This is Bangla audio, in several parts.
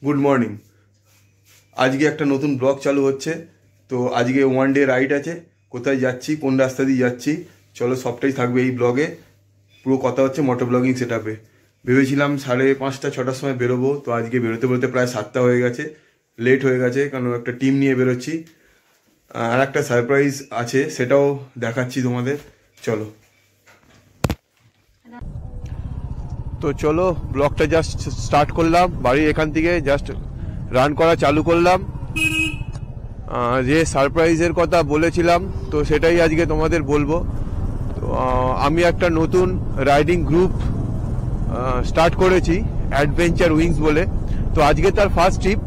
Good morning. আজকে একটা নতুন ব্লগ চালু হচ্ছে। তো আজকে ওয়ান ডে রাইড আছে। কোথায় যাচ্ছি, কোন রাস্তা দিয়ে যাচ্ছি, চলো সবটাই থাকবে এই ব্লগে। পুরো কথা হচ্ছে মোটর ব্লগিং সেট আপে। ভেবেছিলাম 5:30 6টার সময় বেরোবো, তো আজকে বেরোতে বেরোতে প্রায় 7টা হয়ে গেছে। লেট হয়ে গেছে কারণ একটা টিম নিয়ে বেরোচ্ছি। আর একটা সারপ্রাইজ আছে, সেটাও দেখাচ্ছি তোমাদের। চলো তো চলো ব্লগটা জাস্ট স্টার্ট করলাম। বাড়ির এখান থেকে জাস্ট রান করা চালু করলাম। যে সারপ্রাইজের কথা বলেছিলাম তো সেটাই আজকে তোমাদের বলবো। তো আমি একটা নতুন রাইডিং গ্রুপ স্টার্ট করেছি, অ্যাডভেঞ্চার উইংস বলে। তো আজকে তার first trip,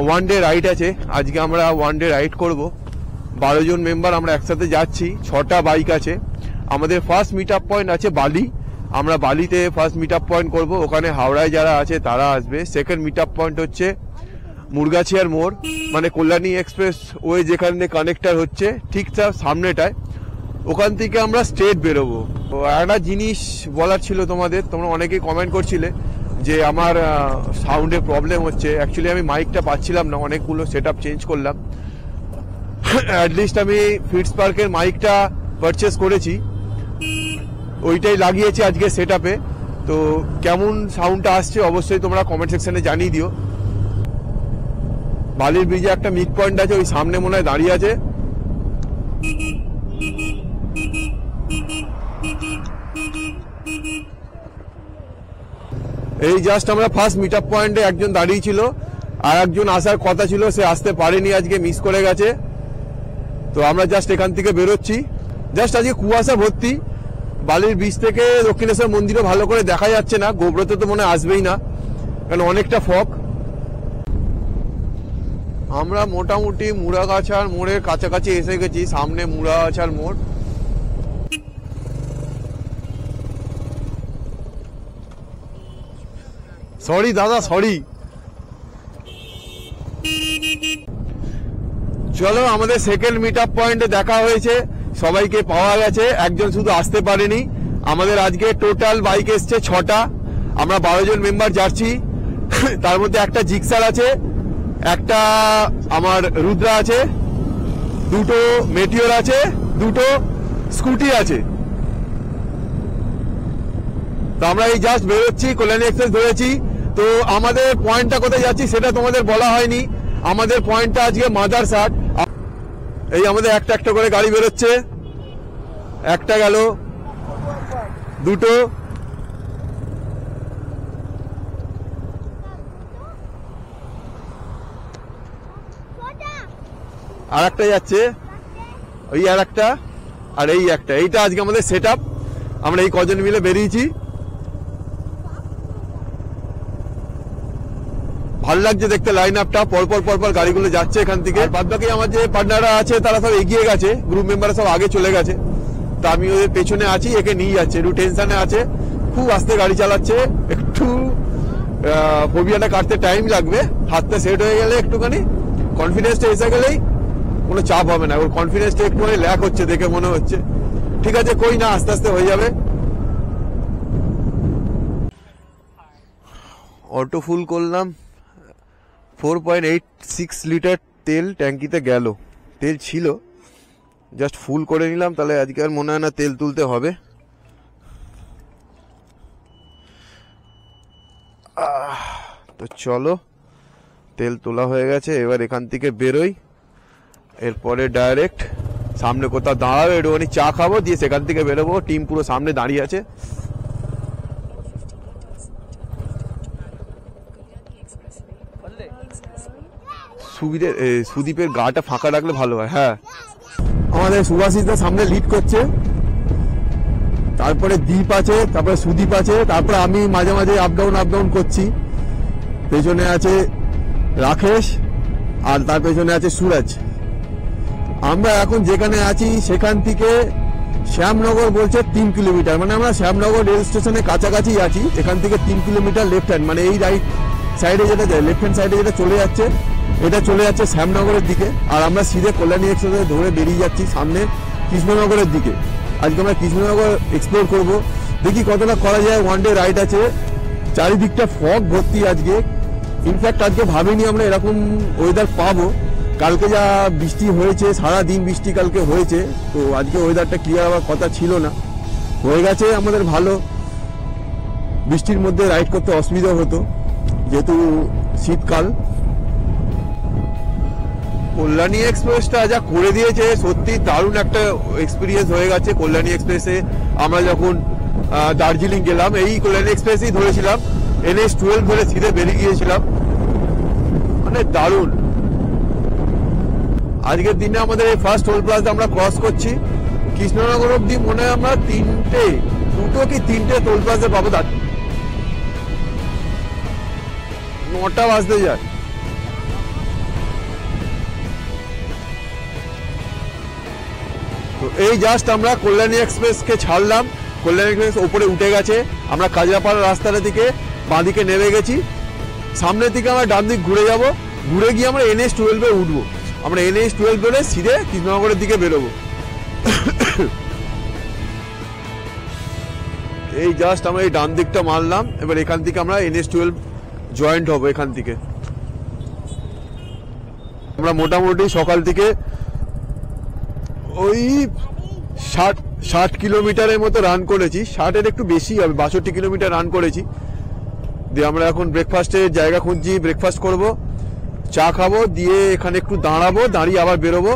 one day ride আছে। আজকে আমরা ওয়ান ডে রাইড করব। 12 জন মেম্বার আমরা একসাথে যাচ্ছি, 6টা বাইক আছে। আমাদের ফার্স্ট মিট আপ পয়েন্ট আছে বালি। আমরা বালিতে ফার্স্ট মিট আপ পয়েন্ট করবো। ওখানে হাওড়ায় যারা আছে তারা আসবে। সেকেন্ড মিট আপ পয়েন্ট হচ্ছে মুরগাছিয়ার মোড়, মানে কল্যাণী এক্সপ্রেস ওয়ে যেখানে কানেক্টার হচ্ছে ঠিক তার সামনেটায়। ওখান থেকে আমরা স্ট্রেট বেরোবো। তো একটা জিনিস বলার ছিল তোমাদের, তোমরা অনেকেই কমেন্ট করছিলে যে আমার সাউন্ডের প্রবলেম হচ্ছে। অ্যাকচুয়ালি আমি মাইকটা পাচ্ছিলাম না, অনেকগুলো সেট আপ চেঞ্জ করলাম। অ্যাটলিস্ট আমি ফিটস পার্কের মাইকটা পারচেস করেছি, ওইটাই লাগিয়েছি আজকে সেট আপে। তো কেমন সাউন্ডটা আসছে অবশ্যই তোমরা কমেন্ট সেকশনে জানিয়ে দিও। বালির ব্রিজে একটা মিড পয়েন্ট আছে, ওই সামনে মনে হয় দাঁড়িয়ে আছে। এই জাস্ট আমরা ফার্স্ট মিট আপ পয়েন্টে একজন দাঁড়িয়ে ছিল, আর একজন আসার কথা ছিল, সে আসতে পারেনি, আজকে মিস করে গেছে। তো আমরা জাস্ট এখান থেকে বেরোচ্ছি। জাস্ট আজকে কুয়াশা ভর্তি। বালির ব্রিজ থেকে দক্ষিণেশ্বর মন্দিরও ভালো করে দেখা যাচ্ছে না। গোবরতে তো মনে আসবেই না, কারণ অনেকটা ফগ। আমরা মোটামুটি মুড়াগাছার মোড়ের কাছাকাছি এসে গেছি। সামনে মুড়াগাছার মোড়। সরি দাদা, সরি। চলো, আমাদের সেকেন্ড মিট আপ পয়েন্টে দেখা হয়েছে, সবাইকে পাওয়া গেছে, একজন শুধু আসতে পারেনি। আমাদের আজকে টোটাল বাইক এসছে 6টা। আমরা 12 জন মেম্বার যাচ্ছি। তার মধ্যে একটা জিক্সার আছে, একটা আমার রুদ্রা আছে, 2টো মেটিওর আছে, 2টো স্কুটি আছে। তো আমরা এই জাস্ট বেরোচ্ছি, কল্যাণী এক্সপ্রেস ধরেছি। তো আমাদের পয়েন্টটা কোথায় যাচ্ছি সেটা তোমাদের বলা হয়নি। আমাদের পয়েন্টটা আজকে মাদারসাট। এই আমাদের একটা একটা করে গাড়ি বেরোচ্ছে। একটা গেল, 2টো, আর একটা যাচ্ছে, ওই আর একটা, আর এই একটা। এইটা আজকে আমাদের সেট আপ। আমরা এই কজন মিলে বেরিয়েছি। ভালো লাগছে দেখতে লাইন আপটা, পরপর পরপর গাড়িগুলো যাচ্ছে এখান থেকে। বাদ বাকি আমার যে পার্টনাররা আছে তারা সব এগিয়ে গেছে, গ্রুপ মেম্বাররা সব আগে চলে গেছে। তো আমি ওদের পেছনে আছি, একে নিয়ে যাচ্ছে। একটু টেনশনে আছে, খুব আস্তে গাড়ি চালাচ্ছে। একটু ফোবিয়াটা কাটতে টাইম লাগবে। হাতটা সেট হয়ে গেলে, একটুখানি কনফিডেন্সটা এসে গেলেই কোনো চাপ হবে না। ওর কনফিডেন্সটা একটুখানি ল্যাক হচ্ছে দেখে মনে হচ্ছে। ঠিক আছে, কই না, আস্তে আস্তে হয়ে যাবে। অটো ফুল করলাম। 4.86 লিটার তেল ট্যাঙ্কিতে গেল। তেল ছিল, জাস্ট ফুল করে নিলাম, তাহলে আজকে আর মনে হয় না তেল তুলতে হবে। তো চলো, তেল তোলা হয়ে গেছে। এবার এখান থেকে বেরোই। এরপরে ডাইরেক্ট সামনে কোথাও দাঁড়াবো, একটুখানি চা খাবো, দিয়ে সেখান থেকে বেরোবো। টিম পুরো সামনে দাঁড়িয়ে আছে। সুদীপের গাটা ফাঁকা রাখলে ভালো হয়। হ্যাঁ, আমাদের সুভাষিসদা সামনে লিড করছে, তারপরে দীপ আছে, তারপরে সুদীপ আছে, তারপরে আমি মাঝে মাঝে আপ ডাউন করছি। পেছনে আছে রাকেশ, আর তার পেছনে আছে সুরজ। আমরা এখন যেখানে আছি সেখান থেকে শ্যামনগর বলছে 3 কিলোমিটার, মানে আমরা শ্যামনগর রেল স্টেশনের কাছাকাছি আছি। এখান থেকে 3 কিলোমিটার লেফট হ্যান্ড, মানে এই রাইট সাইডে যেটা যায়, লেফট হ্যান্ড সাইডে যেটা চলে যাচ্ছে, এটা চলে যাচ্ছে শ্যামনগরের দিকে। আর আমরা সিধে কল্যাণী এক্সপ্রেস ধরে বেরিয়ে যাচ্ছি সামনে কৃষ্ণনগরের দিকে। আজকে আমরা কৃষ্ণনগর এক্সপ্লোর করব, দেখি কতটা করা যায়। ওয়ান ডে রাইড আছে, চারিদিকটা ফগ ভর্তি আজকে, ইনফ্যাক্ট আজকে ভাবিনি আমরা এরকম ওয়েদার পাবো। কালকে যা বৃষ্টি হয়েছে, সারা দিন বৃষ্টি কালকে হয়েছে, তো আজকে ওয়েদারটা ক্লিয়ার হওয়ার কথা ছিল না, হয়ে গেছে আমাদের ভালো। বৃষ্টির মধ্যে রাইড করতে অসুবিধা হতো যেহেতু শীতকাল। কল্যাণী এক্সপ্রেসটা যা করে দিয়েছে সত্যি দারুণ একটা এক্সপিরিয়েন্স হয়ে গেছে। কল্যাণী এক্সপ্রেসে আমরা যখন দার্জিলিং গেলাম এই কল্যাণী এক্সপ্রেসই ধরেছিলাম, NH-12 ধরে সিধে বেরিয়ে গিয়েছিলাম, মানে দারুণ। আজকের দিনে আমাদের এই ফার্স্ট টোল প্লাজা আমরা ক্রস করছি। কৃষ্ণনগর অব্দি মনে হয় আমরা দুটো কি তিনটে টোল প্লাজা পাবো, 9টা বাজতে যায়। তো এই জাস্ট আমরা কল্যাণী এক্সপ্রেসকে ছাড়লাম, কল্যাণী এক্সপ্রেস উপরে উঠে গেছে। আমরা কাজরাপাড়া রাস্তাটা দিকে বাঁদিকে নেমে গেছি। সামনের দিকে আমরা ডান দিক ঘুরে যাব, ঘুরে গিয়ে আমরা NH-12 উঠবো। আমরা NH-12 ধরে সিধে কৃষ্ণনগরের দিকে বেরোবো। এই জাস্ট আমরা এই ডান দিকটা মারলাম, এবার এখান থেকে আমরা NH-12 জয়েন্ট হবো। এখান থেকে আমরা মোটামুটি সকাল থেকে ওই 60 কিলোমিটারের মতো রান করেছি, 60-এর একটু বেশি হবে, 62 কিলোমিটার রান করেছি। দিয়ে আমরা এখন ব্রেকফাস্টের জায়গা খুঁজছি, ব্রেকফাস্ট করব, চা খাবো, দিয়ে এখানে একটু দাঁড়াবো, দাঁড়িয়ে আবার বেরোবো।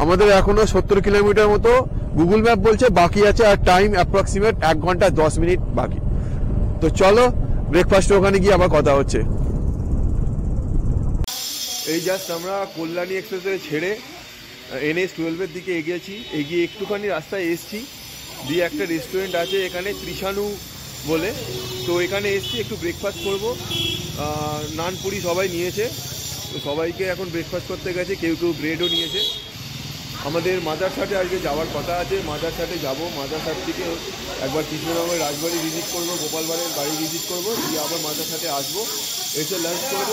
আমাদের এখনো 70 কিলোমিটার মতো গুগল ম্যাপ বলছে বাকি আছে, আর টাইম অ্যাপ্রক্সিমেট 1 ঘন্টা 10 মিনিট বাকি। তো চলো ব্রেকফাস্ট ওখানে গিয়ে আবার কথা হচ্ছে। এই জাস্ট আমরা কল্যাণী এক্সপ্রেসে ছেড়ে NH-12 দিকে এগিয়েছি, এগিয়ে একটুখানি রাস্তায় এসছি, দিয়ে একটা রেস্টুরেন্ট আছে এখানে ত্রিশানু বলে, তো এখানে এসছি একটু ব্রেকফাস্ট করব। নানপুরি সবাই নিয়েছে, তো সবাইকে এখন ব্রেকফাস্ট করতে গেছে, কেউ কেউ ব্রেডও নিয়েছে। আমাদের মাদারসাটে আজকে যাওয়ার কথা আছে, মাদারসাটে যাব। মাদারসাট থেকে একবার কৃষ্ণনগর রাজবাড়ি ভিজিট করব, গোপালবাড়ির বাড়ি ভিজিট করব, দিয়ে আবার মাদারসাটে আসবো, এসে লাঞ্চ করব,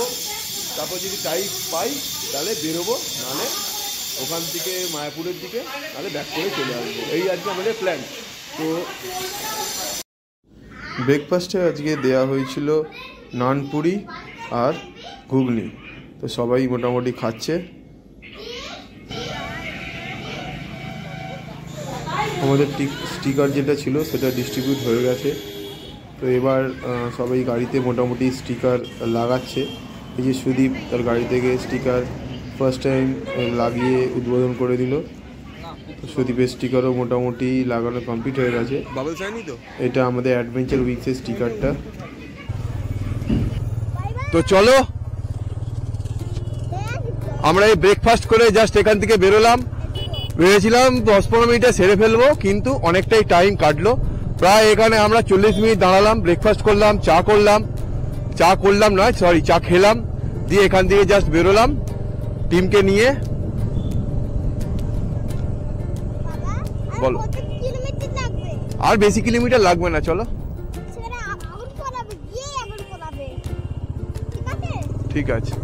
তারপর যদি টাইম পাই তাহলে বেরোবো, নাহলে ওখান থেকে মায়াপুরের দিকে তাহলে ব্যাক করে চলে আসবো। এই আজকে আমাদের প্ল্যান। তো ব্রেকফাস্টে আজকে দেয়া হয়েছিল নানপুরি আর ঘুগনি, তো সবাই মোটামুটি খাচ্ছে। আমাদের স্টিকার যেটা ছিল সেটা ডিস্ট্রিবিউট হয়ে গেছে, তো এবার সবাই গাড়িতে মোটামুটি স্টিকার লাগাচ্ছে। এই যে সুদীপ তার গাড়ি থেকে স্টিকার ফার্স্ট টাইম লাগিয়ে উদ্বোধন করে দিল। সুদীপের স্টিকারও মোটামুটি লাগানো কমপ্লিট হয়ে গেছে। এটা আমাদের অ্যাডভেঞ্চার উইকসের স্টিকারটা। তো চলো আমরা এই ব্রেকফাস্ট করে জাস্ট এখান থেকে বেরোলাম। ভেবেছিলাম 10-15 মিনিটে সেরে ফেলবো, কিন্তু অনেকটাই টাইম কাটলো। প্রায় এখানে আমরা 40 মিনিট দাঁড়ালাম, ব্রেকফাস্ট করলাম, চা খেলাম, দিয়ে এখান থেকে জাস্ট বেরোলাম টিমকে নিয়ে। বলো, আর বেশি কিলোমিটার লাগবে না, চলো। ঠিক আছে।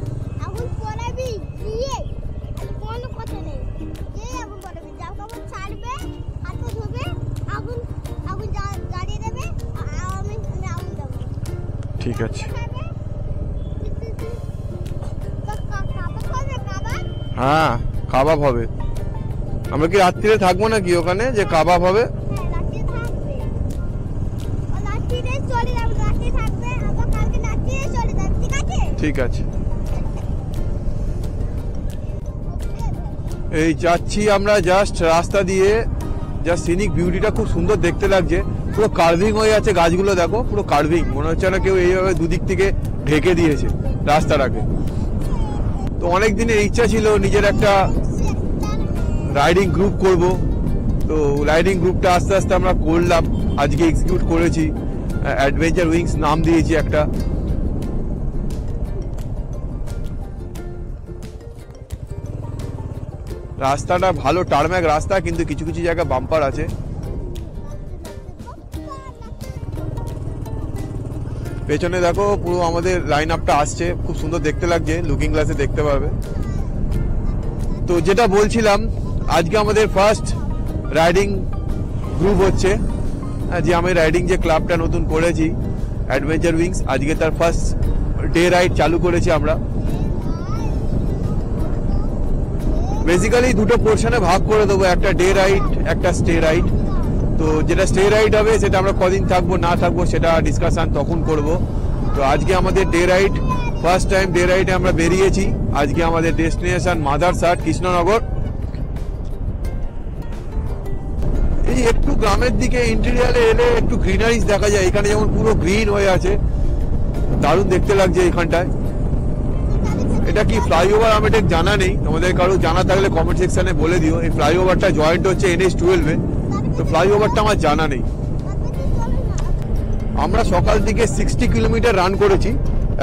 ঠিক আছে, হ্যাঁ কাবাব হবে। আমরা কি রাত্রিরে থাকবো নাকি ওখানে যে কাবাব হবে? ঠিক আছে। এই যাচ্ছি আমরা জাস্ট রাস্তা দিয়ে, জাস্ট সিনিক বিউটিটা খুব সুন্দর দেখতে লাগছে। পুরো কার্ভিং হয়ে আছে, গাছগুলো দেখো পুরো কার্ভিং, মনে হচ্ছে না কেউ এইভাবে দুদিক থেকে ঢেকে দিয়েছে রাস্তাটাকে। তো অনেক দিনের ইচ্ছা ছিল নিজের একটা রাইডিং গ্রুপ করব, তো রাইডিং গ্রুপটা আস্তে আস্তে আমরা করলাম, আজকে এক্সিকিউট করেছি। অ্যাডভেঞ্চার উইংস নাম দিয়েছি একটা। রাস্তাটা ভালো টারম্যাক রাস্তা, কিন্তু কিছু কিছু জায়গা বাম্পার আছে। পেছনে দেখো পুরো আমাদের লাইন আপটা আসছে, খুব সুন্দর দেখতে লাগছে, লুকিং গ্লাসে দেখতে পাবে। তো যেটা বলছিলাম, আজকে আমাদের ফার্স্ট রাইডিং গ্রুপ হচ্ছে, যে আমি রাইডিং যে ক্লাবটা নতুন করেছি অ্যাডভেঞ্চার উইংস, আজকে তার ফার্স্ট ডে রাইড চালু করেছি আমরা। বেসিক্যালি দুটো পোর্শনে ভাগ করে দেবো, একটা ডে রাইড একটা স্টে রাইড। তো যেটা স্টে রাইড হবে সেটা আমরা কদিন থাকবো না থাকবো সেটা ডিসকাশন তখন করব। তো আজকে আমাদের day ride, first time day রাইডে আমরা বেরিয়েছি। আজকে আমাদের ডেস্টিনেশন মাদারসাট কৃষ্ণনগর। এই একটু গ্রামের দিকে ইন্টেরিয়ারে এলে একটু গ্রিনারিজ দেখা যায়। এখানে যেমন পুরো গ্রিন হয়ে আছে, দারুণ দেখতে লাগছে এখানটায়। এটা কি ফ্লাইওভার আমার ঠিক জানা নেই, তোমাদের কারো জানা থাকলে কমেন্ট সেকশনে বলে দিও। এই ফ্লাইওভারটা জয়েন্ট হচ্ছে NH-12 এ, তো ফ্লাইওভারটা আমার জানা নেই। আমরা সকাল থেকে 60 কিলোমিটার রান করেছি,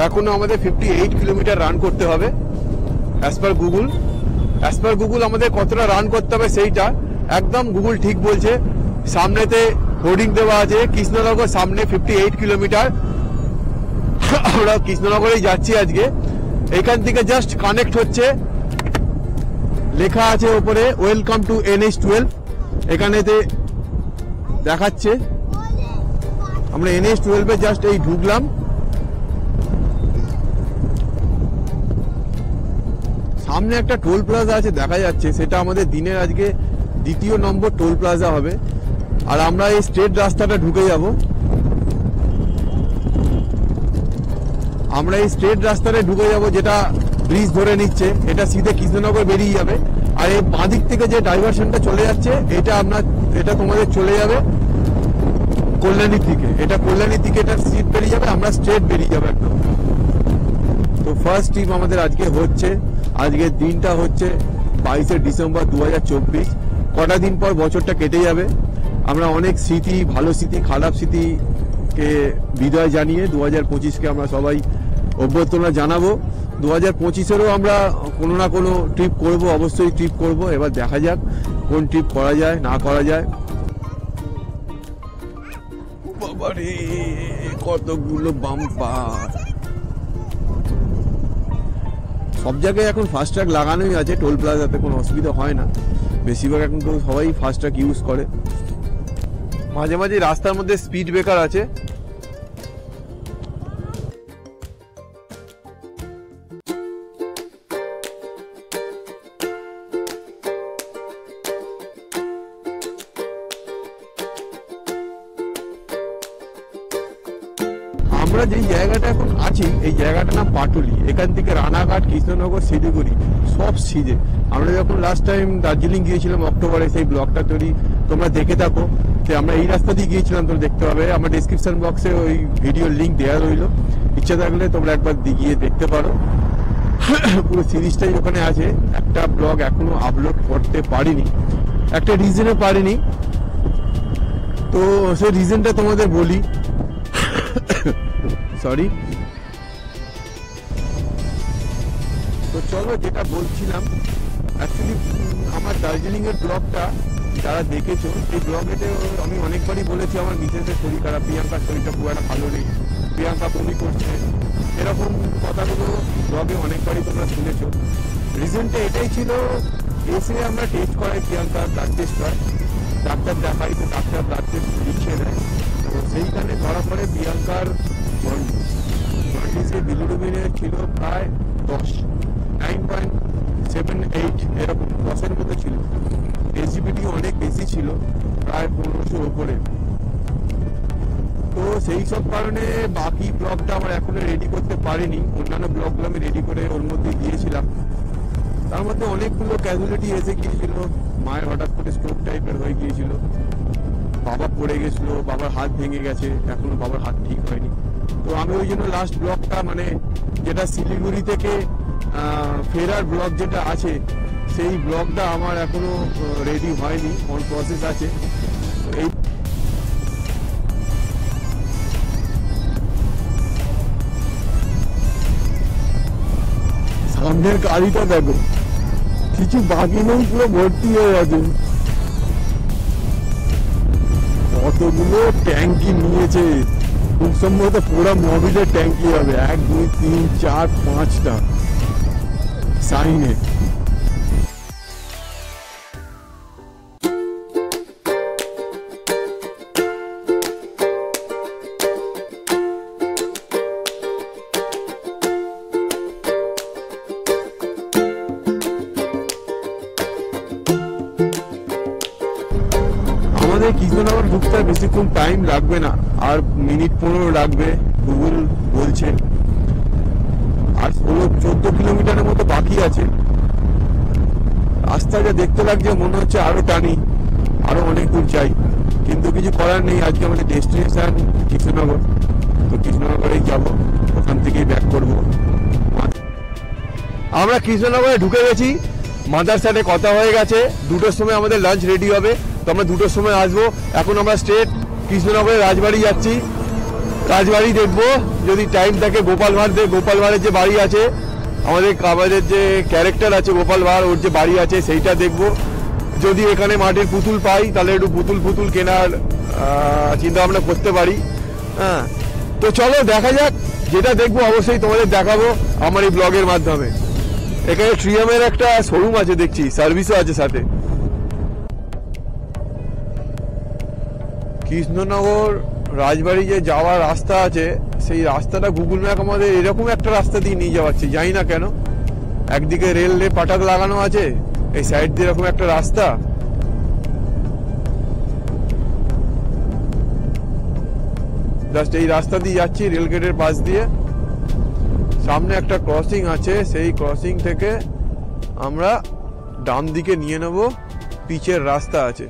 এখনো আমাদের 58 কিলোমিটার রান করতে হবে অ্যাজ পার গুগল। আমাদের কতটা রান করতে হবে সেইটা একদম গুগল ঠিক বলছে। সামনেতে হোর্ডিং দেওয়া আছে কৃষ্ণনগর সামনে 58 কিলোমিটার। আমরা কৃষ্ণনগরেই যাচ্ছি আজকে। এখান থেকে জাস্ট কানেক্ট হচ্ছে, লেখা আছে ওপরে ওয়েলকাম টু NH-12। এখানেতে দেখাচ্ছে আমরা NH-12 এ জাস্ট এই ঢুকলাম। সামনে একটা টোল প্লাজা আছে দেখা যাচ্ছে, সেটা আমাদের দিনের আজকে দ্বিতীয় নম্বর টোল প্লাজা হবে। আর আমরা এই স্ট্রেট রাস্তাটা ঢুকে যাব। আমরা এই স্ট্রেট রাস্তাটা ঢুকে যাব যেটা ব্রিজ ধরে নিচ্ছে, এটা সিধে কৃষ্ণনগর বেরিয়ে যাবে। আর এই বাঁদিক থেকে যে ডাইভারশনটা চলে যাচ্ছে এটা তোমাদের চলে যাবে কল্যাণীর দিকে। এটা কল্যাণীর দিকে এটা সিট বেরিয়ে যাবে, আমরা স্ট্রেট বেরিয়ে যাবে একদম। তো ফার্স্ট ট্রিপ আমাদের আজকে হচ্ছে, আজকের দিনটা হচ্ছে 22শে ডিসেম্বর 2024। কটা দিন পর বছরটা কেটে যাবে। আমরা অনেক স্মৃতি, ভালো স্মৃতি, খারাপ স্মৃতিকে বিদায় জানিয়ে 2025কে আমরা সবাই অভ্যর্থনা জানাবো। 2025-এরও আমরা কোনো না কোনো ট্রিপ করব, অবশ্যই ট্রিপ করব। এবার দেখা যাক কোন ট্রিপ করা যায় না করা যায়। বাবারে কতগুলো বাম্পার! সব জায়গায় এখন ফাস্ট্যাগ লাগানোই আছে, টোল প্লাজাতে কোনো অসুবিধা হয় না। বেশিরভাগ এখন তো সবাই ফাস্ট্যাগ ইউজ করে। মাঝে মাঝে রাস্তার মধ্যে স্পিড ব্রেকার আছে। আমরা যে জায়গাটা এখন আছি এই জায়গাটা নাম পাটুলি। এখান থেকে রানাঘাট, কৃষ্ণনগর, শিলিগুড়ি সব সিজে। আমরা যখন লাস্ট টাইম দার্জিলিং গিয়েছিলাম অক্টোবরে, সেই ব্লগটা তোমরা দেখে থাকো যে আমরা এই রাস্তা দিয়ে গিয়েছিলাম, তোমরা দেখতে পাবে। আমার ডিসক্রিপশন বক্সে ওই ভিডিওর লিঙ্ক দেওয়া রইল, ইচ্ছা থাকলে তোমরা একবার গিয়ে দেখতে পারো। পুরো সিরিজটাই ওখানে আছে। একটা ব্লগ এখনো আপলোড করতে পারিনি, একটা রিজনে পারিনি। তো সেই রিজনটা তোমাদের বলি, সরি। তো চলো, যেটা বলছিলাম, অ্যাকচুয়ালি আমার দার্জিলিং এর ব্লগটা যারা দেখেছো, এই ব্লগেতে আমি অনেকবারই বলেছি আমার মিসেসের শরীর খারাপ, প্রিয়াঙ্কার শরীরটা খুব একটা ভালো নেই, প্রিয়াঙ্কা বমি করছে, এরকম কথাগুলো ব্লগে অনেকবারই তোমরা শুনেছো। রিজনটা এটাই ছিল, এসে আমরা টেস্ট করাই প্রিয়াঙ্কার, ব্লাড টেস্ট হয়, ডাক্তার দেখাই, তো ডাক্তার ব্লাড টেস্ট লিখে দেয়। তো সেইখানে ধরা পড়ে প্রিয়াঙ্কার জন্ডিসে বিলিরুবিনের ছিল প্রায় 10, 9.78 এরকম 10-এর মতো ছিল। এসজিপিটি অনেক বেশি ছিল, প্রায় 1500 ওপরে। তো সেই সব কারণে বাকি ব্লগটা আমার এখনো রেডি করতে পারিনি। অন্যান্য ব্লগগুলো আমি রেডি করে ওর মধ্যে দিয়েছিলাম। তার মধ্যে অনেকগুলো ক্যাজুয়ালিটি এসে গিয়েছিল। মায়ের হঠাৎ করে স্ট্রোক টাইপের হয়ে গিয়েছিল, বাবা পড়ে গেছিল, বাবার হাত ভেঙে গেছে, এখনো বাবার হাত ঠিক হয়নি। তো আমি ওই জন্য লাস্ট ব্লগটা, মানে যেটা শিলিগুড়ি থেকে ফেরার ব্লগ যেটা আছে, সেই ব্লগটা আমার এখনো রেডি হয়নি, অন প্রসেস আছে। এই সামনের গাড়িটা দেখো, কিছু বাকি নেই, পুরো ভর্তি হয়ে গেছে। কতগুলো ট্যাঙ্কি নিয়েছে, খুব সম্ভবত পুরো মোবিলের ট্যাঙ্কি হবে, 1, 2, 3, 4, 5টা সাইনে। আমাদের কৃষ্ণনগর ঢুকতে বেশিক্ষণ টাইম লাগবে না, আর মিনিট 15 লাগবে গুগল বলছে। আর 16-14 কিলোমিটারের মতো বাকি আছে। রাস্তাটা দেখতে লাগছে মনে হচ্ছে আরো টানি, আরো অনেক দূর চাই, কিন্তু কিছু করার নেই। আজকে আমাদের ডেস্টিনেশন কৃষ্ণনগর, তো কৃষ্ণনগরেই যাব, ওখান থেকেই ব্যাক করব। আমরা কৃষ্ণনগরে ঢুকে গেছি, মাদার সাথে কথা হয়ে গেছে, 2টোর সময় আমাদের লাঞ্চ রেডি হবে, তো আমরা 2টোর সময় আসবো। এখন আমরা স্ট্রেট কৃষ্ণনগরের রাজবাড়ি যাচ্ছি, রাজবাড়ি দেখবো যদি টাইম থাকে। গোপাল ভাঁড়ের যে বাড়ি আছে, আমাদের যে ক্যারেক্টার আছে গোপাল ভাঁড়, ওর যে বাড়ি আছে সেইটা দেখবো। যদি এখানে মাটির পুতুল পাই তাহলে একটু পুতুল কেনার চিন্তা ভাবনা করতে পারি। হ্যাঁ, তো চলো দেখা যাক, যেটা দেখবো অবশ্যই তোমাদের দেখাবো আমার এই ব্লগের মাধ্যমে। এখানে ট্রিয়ামের একটা শোরুম আছে দেখছি, সার্ভিসও আছে সাথে। কৃষ্ণনগর রাজবাড়ি যে যাওয়ার রাস্তা আছে, সেই রাস্তাটা গুগল ম্যাপ আমাদের এরকম একটা রাস্তা দিয়ে নিয়ে যাওয়াচ্ছে, জানি না কেন। একদিকে রেল পাটাক লাগানো আছে, এই সাইড দিয়ে এরকম একটা রাস্তা। জাস্ট এই রাস্তা দিয়ে যাচ্ছি, রেল গেটের পাশ দিয়ে। সামনে একটা ক্রসিং আছে, সেই ক্রসিং থেকে আমরা ডান দিকে নিয়ে নেব, পিচের রাস্তা আছে।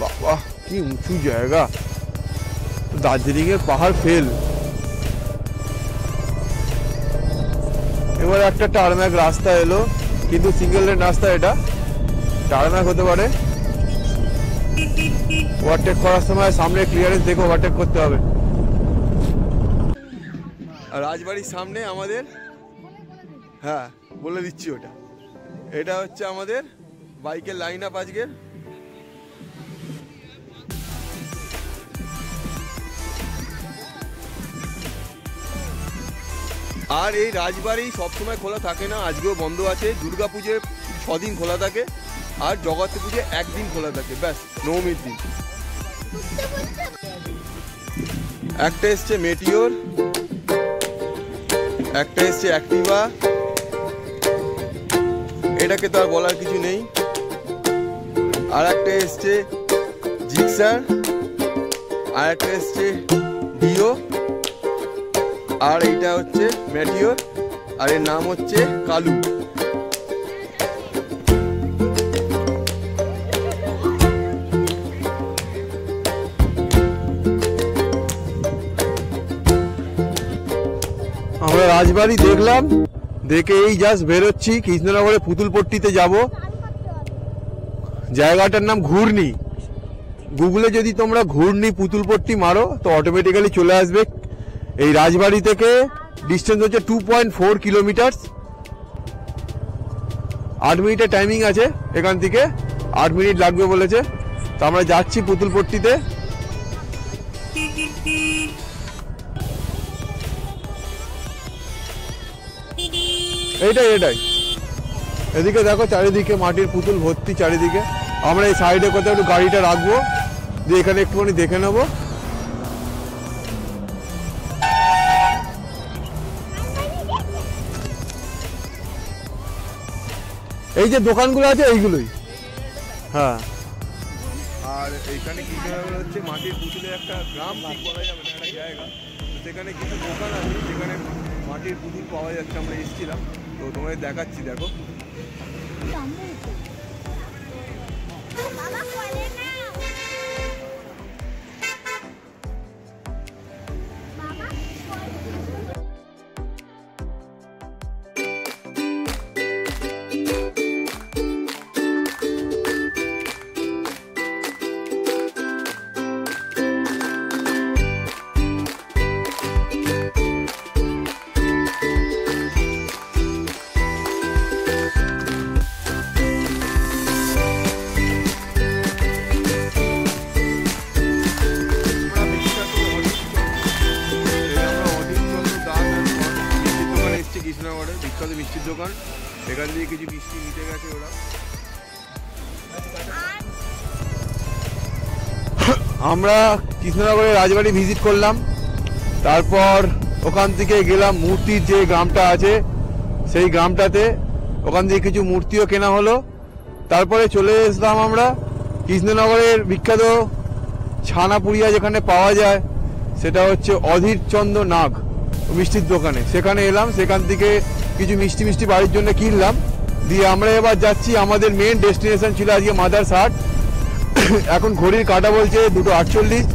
বাবা কি উঁচু জায়গা, দার্জিলিং এর পাহাড় ফেল। এবার একটা টারম্যাক রাস্তা এলো, কিন্তু সিঙ্গেল লেন রাস্তা, এটা টারম্যাক হতে পারে। ওভারটেক করার সময় সামনে ক্লিয়ারেন্স দেখে ওভারটেক করতে হবে। রাজবাড়ির সামনে আমাদের, হ্যাঁ বলে দিচ্ছি, ওটা এটা হচ্ছে আমাদের বাইকের লাইন আপ আজকের। আর এই রাজবাড়ি সবসময় খোলা থাকে না, আজকেও বন্ধ আছে। দুর্গাপুজোয় 6 দিন খোলা থাকে, আর জগদ্ধাত্রী পুজোয় 1 দিন খোলা থাকে, ব্যাস, নবমীর দিন। একটা এসছে মেটিওর, একটা এসছে অ্যাক্টিভা, এটাকে তো আর বলার কিছু নেই। আর একটা এসছে জিক্সার, আর একটা এসছে ডিও, আর এইটা হচ্ছে মেটিওর, আর এর নাম হচ্ছে কালু। আমরা রাজবাড়ি দেখলাম, দেখে এই জাস্ট বেরোচ্ছি, কৃষ্ণনগরে পুতুলপট্টিতে যাব। জায়গাটার নাম ঘূর্ণি। গুগলে যদি তোমরা ঘূর্ণি পুতুলপট্টি মারো তো অটোমেটিক্যালি চলে আসবে। এই রাজবাড়ি থেকে ডিস্টেন্স হচ্ছে 2.4 কিলোমিটার। 8 মিনিটের টাইমিং আছে, এখান থেকে 8 মিনিট লাগবে বলেছে। তো আমরা যাচ্ছি পুতুলপট্টিতে। এটাই এদিকে দেখো, চারিদিকে মাটির পুতুল ভর্তি চারিদিকে। আমরা এই সাইডে কোথাও একটু গাড়িটা রাখবো, দিয়ে এখানে একটুখানি দেখে নেবো। এই যে দোকানগুলো আছে এইগুলোই, হ্যাঁ। আর এইখানে কি হচ্ছে, মাটির পুতুলের একটা গ্রাম ঠিক বলা যাবে না, একটা জায়গা। সেখানে কিছু দোকান আছে যেখানে মাটির পুতুল পাওয়া যাচ্ছে। আমরা এসেছিলাম, তো তোমাদের দেখাচ্ছি, দেখো। বিখ্যাত মিষ্টির দোকান, এখান দিয়ে কিছু মিষ্টি নিতে গেছে ওরা। আমরা কৃষ্ণনগরের রাজবাড়ি ভিজিট করলাম, তারপর ওখান থেকে গেলাম মূর্তির যে গ্রামটা আছে সেই গ্রামটাতে, ওখান থেকে কিছু মূর্তিও কেনা হলো। তারপরে চলে এসলাম আমরা কৃষ্ণনগরের বিখ্যাত ছানাপুরিয়া যেখানে পাওয়া যায়, সেটা হচ্ছে অধীরচন্দ্র নাগ মিষ্টির দোকানে। সেখানে এলাম, সেখান থেকে কিছু মিষ্টি বাড়ির জন্য কিনলাম। দিয়ে আমরা এবার যাচ্ছি, আমাদের মেন ডেস্টিনেশন ছিল আজকে মাদার্স হাট। এখন ঘড়ির কাঁটা বলছে 2:48,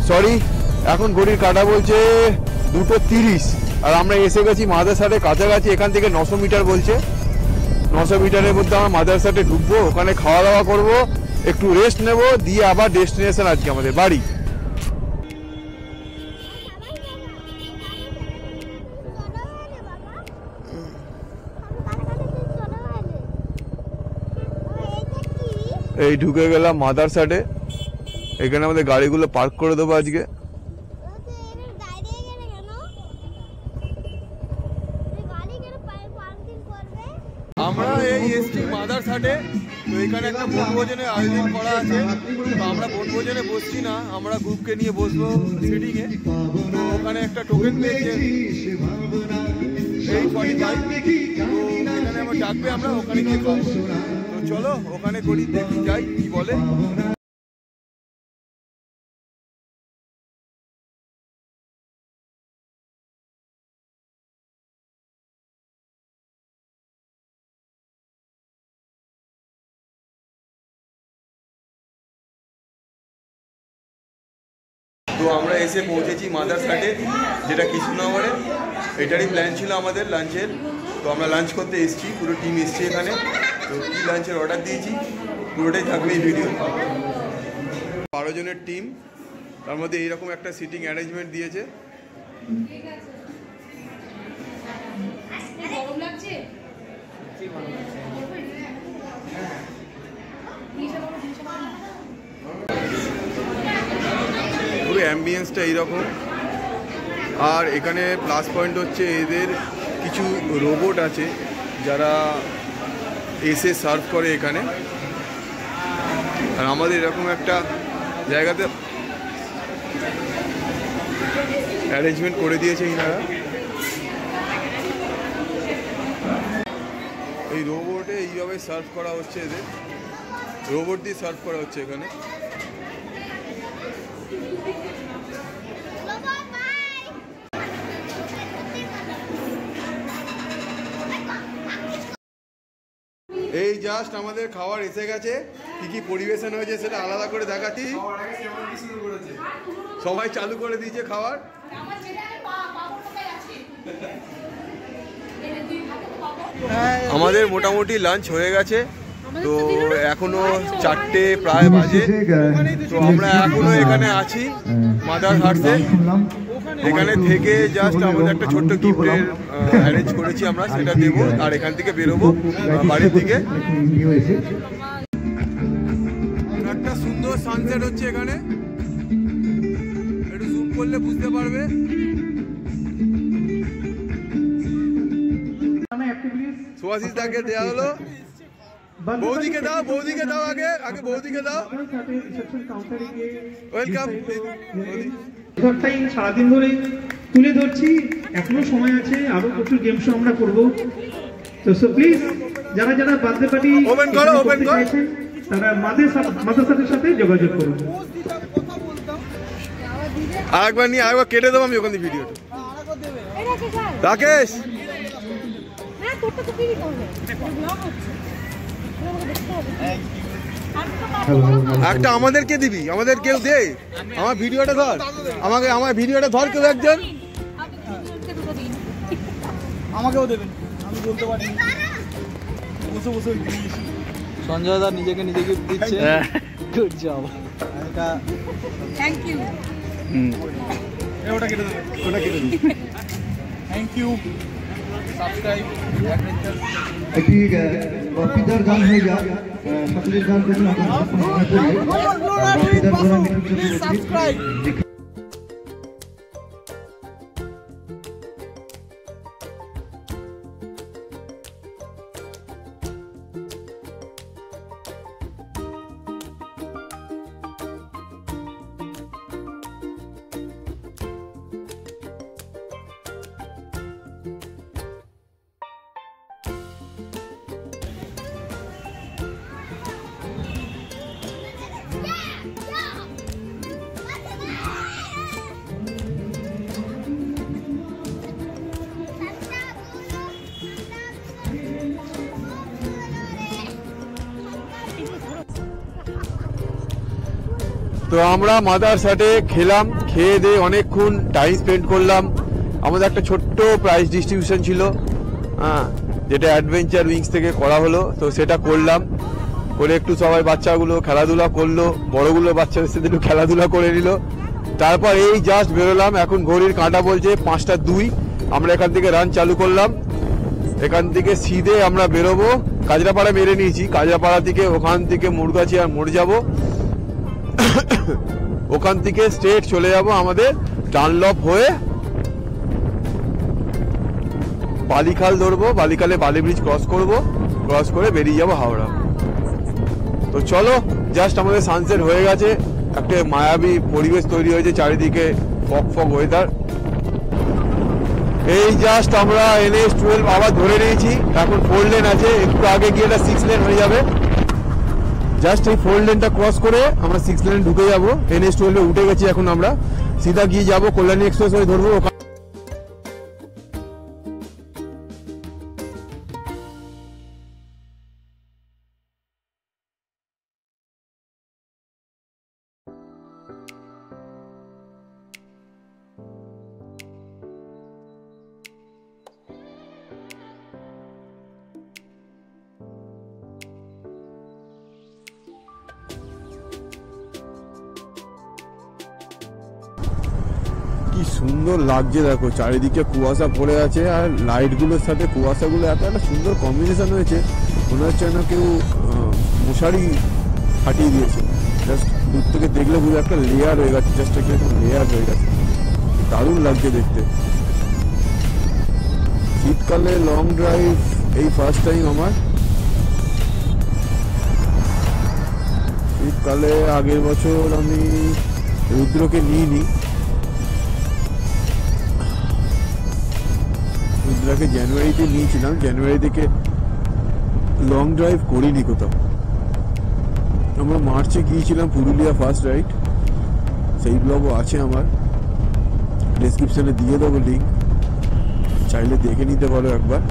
সরি, এখন ঘড়ির কাঁটা বলছে 2:30, আর আমরা এসে গেছি মাদার্স হাটের কাছাকাছি। এখান থেকে 900 মিটার বলছে, 900 মিটারের মধ্যে আমরা মাদার্স হাটে ঢুকবো, ওখানে খাওয়া দাওয়া করবো, একটু রেস্ট নেব, দিয়ে আবার ডেস্টিনেশন আজকে আমাদের বাড়ি। এই ঢুকে গেলাম মাদার্স হাটে, এখানে আমাদের গাড়িগুলো পার্ক করে দেবো আজকে। আমরা এই এসছি মাদার্স হাটে, তো এখানে একটা বনভোজনের আয়োজন করা আছে। তো আমরা বনভোজনে বসছি না, আমরা গ্রুপকে নিয়ে বসবো সিটিংয়ে। তো ওখানে একটা টোকেন পেয়েছে 845, তো এখানে আমার ডাকবে, আমরা ওখানে গিয়ে খাবো। তো চলো ওখানে করি, দেখি যাই কি বলে। তো আমরা এসে পৌঁছেছি মাদার্স হাটে, যেটা কৃষ্ণনগরে। এটারই প্ল্যান ছিল আমাদের লাঞ্চের, তো আমরা লাঞ্চ করতে এসেছি, পুরো টিম এসছি এখানে। তো কী লাঞ্চের অর্ডার দিয়েছি পুরোটাই থাকবে এই ভিডিও। 12 জনের টিম, তার মধ্যে এইরকম একটা সিটিং অ্যারেঞ্জমেন্ট দিয়েছে। পুরো অ্যাম্বিয়েন্সটা এইরকম। আর এখানে প্লাস পয়েন্ট হচ্ছে এদের কিছু রোবট আছে যারা এসে সার্ভ করে এখানে। আর আমাদের এরকম একটা জায়গাতে অ্যারেঞ্জমেন্ট করে দিয়েছে ইনারা। এই রোবটে এইভাবে সার্ভ করা হচ্ছে, এদের রোবট দিয়ে সার্ভ করা হচ্ছে এখানে। এই জাস্ট আমাদের খাবার এসে গেছে, কি কি পরিবেশন হয়েছে সেটা আলাদা করে দেখাচ্ছি। সবাই চালু করে দিয়েছে খাবার। আমাদের মোটামুটি লাঞ্চ হয়ে গেছে, তো এখনো 4টে প্রায় বাজে। তো আমরা এখনো এখানে আছি মাদার্স হাটে। এখানে থেকে জাস্ট আমাদের একটা ছোট্ট গিফটের অ্যারেঞ্জ করেছি আমরা, সেটা দেবো। আর এখান থেকে বেরোবো বাড়ির দিকে। একটা সুন্দর সানসেট হচ্ছে এখানে, একটু জুম করলে বুঝতে পারবে। সুভাষিস দাকে দেওয়া হলো, বৌদিকে দাও, বৌদিকে দাও, আগে আগে বৌদিকে দাও। ওয়েলকাম। সারাদিন ধরে তুলে ধরছি, এখনো সময় আছে, আরো প্রচুর গেম শো আমরা করবো। তো সো প্লিজ যারা যারা বার্থডে পার্টি ওপেন করো, ওপেন করো, তারা মাদ্রাসাদের সাথে যোগাযোগ করুন। আরেকবার নিয়ে আরেকবার কেটে দেবো আমি ওখান থেকে ভিডিওটা। রাকেশ, একটা আমাদেরকে দিবি, আমাদের কেউ দে, আমার ভিডিওটা ধর, আমাকে আমার ভিডিওটা ধর কেউ একজন। আমাকেও দেবেন, আমি বলতে পারি। বসে বসে সঞ্জয় দা নিজেকে নিজে গিফট দিচ্ছে। Good job. এটা থ্যাংক ইউ। ওটা কেটে দেবে, ওটা কেটে দেবে। Thank you. Subscribe adventure. ठीक है, इधर गान हो गया, सकलेर गान को सब्सक्राइब। তো আমরা মাদারসাটে খেলাম, খেয়ে দিয়ে অনেকক্ষণ টাইম স্পেন্ড করলাম। আমাদের একটা ছোট্ট প্রাইজ ডিস্ট্রিবিউশন ছিল, হ্যাঁ, যেটা অ্যাডভেঞ্চার উইংস থেকে করা হলো। তো সেটা করলাম, করে একটু সবাই বাচ্চাগুলো খেলাধুলা করলো, বড়গুলো বাচ্চাদের সাথে একটু খেলাধুলা করে নিল। তারপর এই জাস্ট বেরোলাম, এখন ঘড়ির কাঁটা বলছে 5:02। আমরা এখান থেকে রান চালু করলাম। এখান থেকে সিধে আমরা বেরোবো, কাজরাপাড়া মেরে নিয়েছি, কাজরাপাড়া থেকে ওখান থেকে মুরগাছি আর মোড় যাবো। ওখান থেকে স্ট্রেট চলে যাব আমাদের ডানলপ হয়ে বালিখাল ধরবো, বালিখালে বালি ব্রিজ ক্রস করব, ক্রস করে বেরিয়ে যাব হাওড়া। তো চলো, জাস্ট আমাদের সানসেট হয়ে গেছে, একটা মায়াবী পরিবেশ তৈরি হয়েছে, চারিদিকে ফগ ফগ ওয়েদার। এই জাস্ট আমরা NH-12 আবার ধরে নিয়েছি, এখন 4 লেন আছে, একটু আগে গিয়ে এটা 6 লেন হয়ে যাবে। জাস্ট এই 4 লেনটা ক্রস করে আমরা 6 লেনে ঢুকে যাবো। NH-12 এ উঠে গেছি, এখন আমরা সিধা গিয়ে যাবো কল্যাণী এক্সপ্রেস হয়ে ধরবো। কি সুন্দর লাগছে দেখো, চারিদিকে কুয়াশা পড়ে আছে আর লাইট গুলোর সাথে কুয়াশাগুলো এত একটা সুন্দর কম্বিনেশন হয়েছে, মনে হচ্ছে না কেউ মশারি ফাটিয়ে দিয়েছে। জাস্ট দূর থেকে দেখলে পুরো একটা লেয়ার হয়ে গেছে, জাস্ট একটা লেয়ার হয়ে গেছে, দারুণ লাগছে দেখতে। শীতকালে লং ড্রাইভ এই ফার্স্ট টাইম আমার। শীতকালে আগের বছর আমি রুদ্রকে নিইনি, রুদ্রাকে জানুয়ারিতে নিয়েছিলাম, জানুয়ারি থেকে লং ড্রাইভ করিনি কোথাও। আমরা মার্চে গিয়েছিলাম পুরুলিয়া ফার্স্ট রাইড, সেই ব্লগও আছে আমার, ডেসক্রিপশনে দিয়ে দেবো লিঙ্ক, চাইলে দেখে নিতে পারো একবার।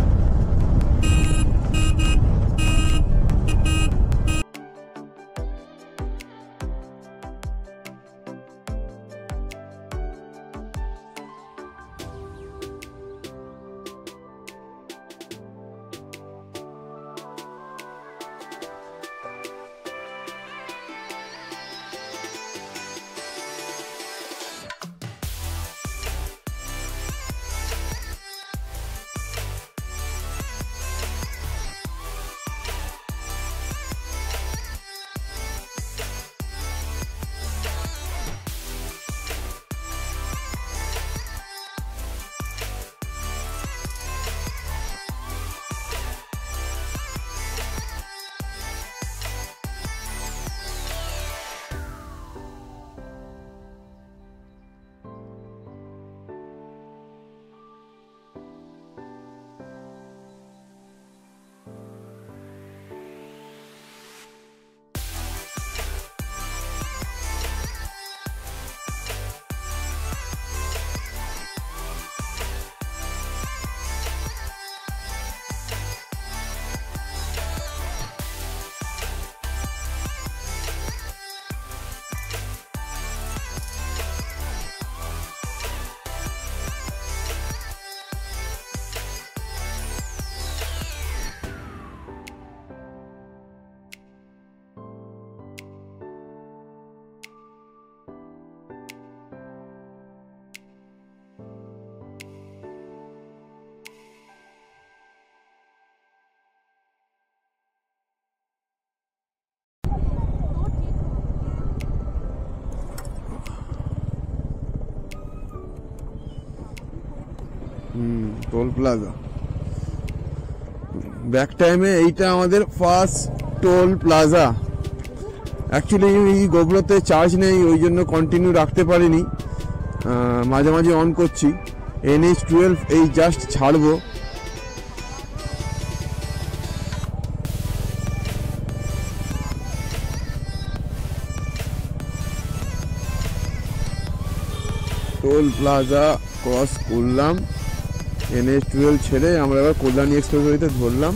টোল প্লাজা ব্যাক টাইমে, এইটা আমাদের ফার্স্ট টোল প্লাজা। অ্যাকচুয়ালি এই গোবরাতে চার্জ নেই, ওই জন্য কন্টিনিউ রাখতে পারিনি, মাঝে মাঝে অন করছি। NH-12 এই জাস্ট ছাড়বো, টোল প্লাজা ক্রস করলাম, NH-12 ছেড়ে আমরা এবার কল্যাণী এক্সপ্রেসওয়েতে ধরলাম।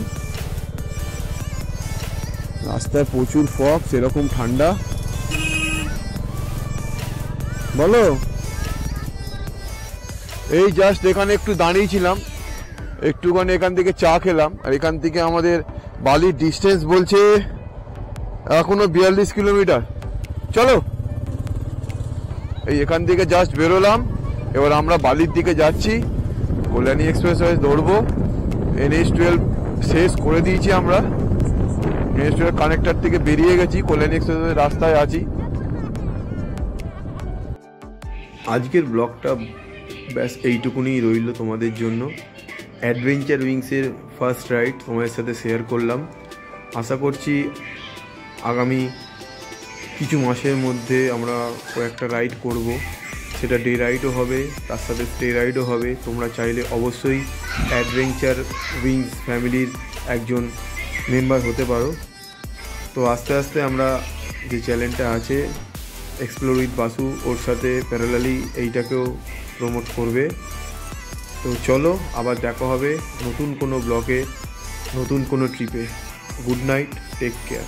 রাস্তায় প্রচুর ফগ, সেরকম ঠান্ডা, বলো। এই জাস্ট এখানে একটু দাঁড়িয়েছিলাম, একটুখানি এখান থেকে চা খেলাম। আর এখান থেকে আমাদের বালির ডিস্টেন্স বলছে এখনো 42 কিলোমিটার। চলো, এই এখান থেকে জাস্ট বেরোলাম, এবার আমরা বালির দিকে যাচ্ছি। কল্যাণী এক্সপ্রেসওয়ে ধরবো। NH12 শেষ করে দিয়েছি আমরা, NH12 কানেক্টর থেকে বেরিয়ে গেছি, কল্যাণী এক্সপ্রেসওয়ে রাস্তায় আছি। আজকের ব্লগটা ব্যাস এইটুকুনি রইল তোমাদের জন্য। অ্যাডভেঞ্চার উইংসের ফার্স্ট রাইড তোমাদের সাথে শেয়ার করলাম। আশা করছি আগামী কিছু মাসের মধ্যে আমরা কয়েকটা রাইড করব, সেটা ডে রাইডও হবে, তার সাথে স্টে রাইডও হবে। তোমরা চাইলে অবশ্যই অ্যাডভেঞ্চার উইংস ফ্যামিলির একজন মেম্বার হতে পারো। তো আস্তে আস্তে আমরা যে চ্যানেলটা আছে এক্সপ্লোর উইথ বাসু, ওর সাথে প্যারালালি এইটাকেও প্রমোট করবে। তো চলো, আবার দেখা হবে নতুন কোনো ব্লগে, নতুন কোনো ট্রিপে। Good night, take care.